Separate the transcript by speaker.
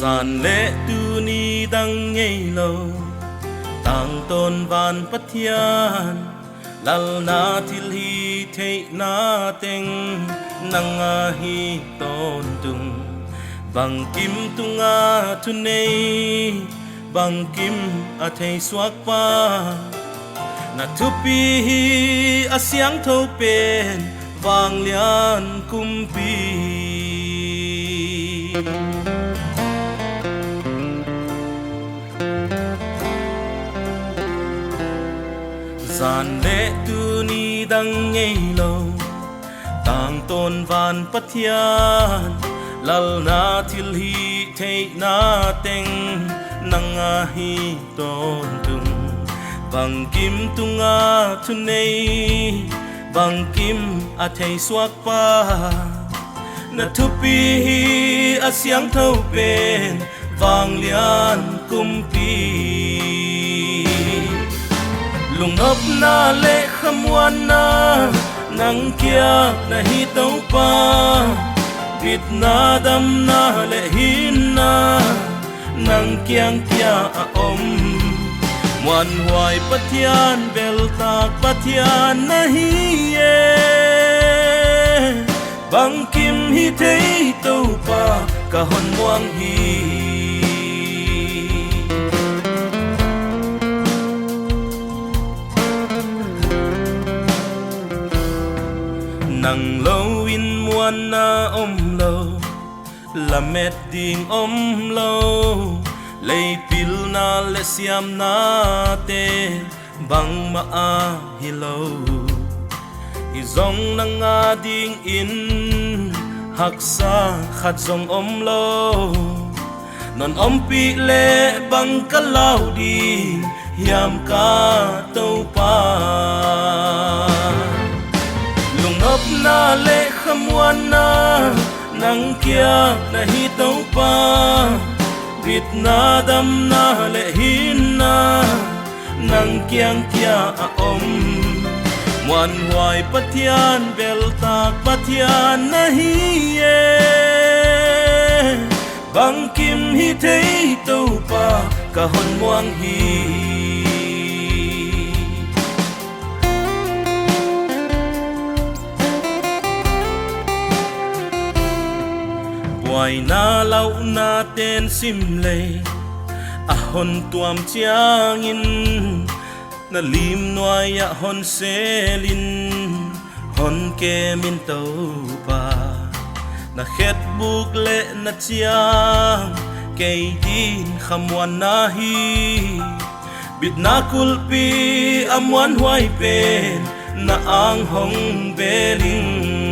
Speaker 1: gian lệ tu ni đăng ngây lâu tang tôn van pat hian lal na thil hi thei na teng nanga hi ton tung bang kim tunga tu nei bang kim a thei suak pa na thupi hi asyang tho pen vang lian kumpi gian lệ tu ni đăng ngây lâu tang tôn van pat hian lal na thil hi thei na teng nanga hi ton tung bang kim tunga thu nei bang kim a thei suak pa na thupi hi asyang tho pen vang lian kumpi lung nop na lệ khamwan na nang kia na hi tau pa bit na dam na lệ hin na nang kiang kia a om ngoan hoài pathian bel tak pathian na hi ye bang kim hi thei tau pa ka hon muang hi nang lâu in muan na om lâu la met ding om lâu lấy pil na le siam na te bang ma a hi lâu hi zong nang a ding in hak sa khat zong om lâu non om pi le bang ka lau di hiam ka tau pa nop na lệ khamwan na nang kia na hi tau pa bit na dam na lệ hin na nang kiang kia a om ngoan hoài pathian bel tak pathian na hi ye bang kim hi thei tau pa ka hon muang hi hoài na lau na tên sim lệ a hon tuam chiang in na lim noai a hon selin hon ke min tau pa na khet buk lệ na chiang kei din khamwan na hi bit na kulpi amwan hoài pen na ang hong beling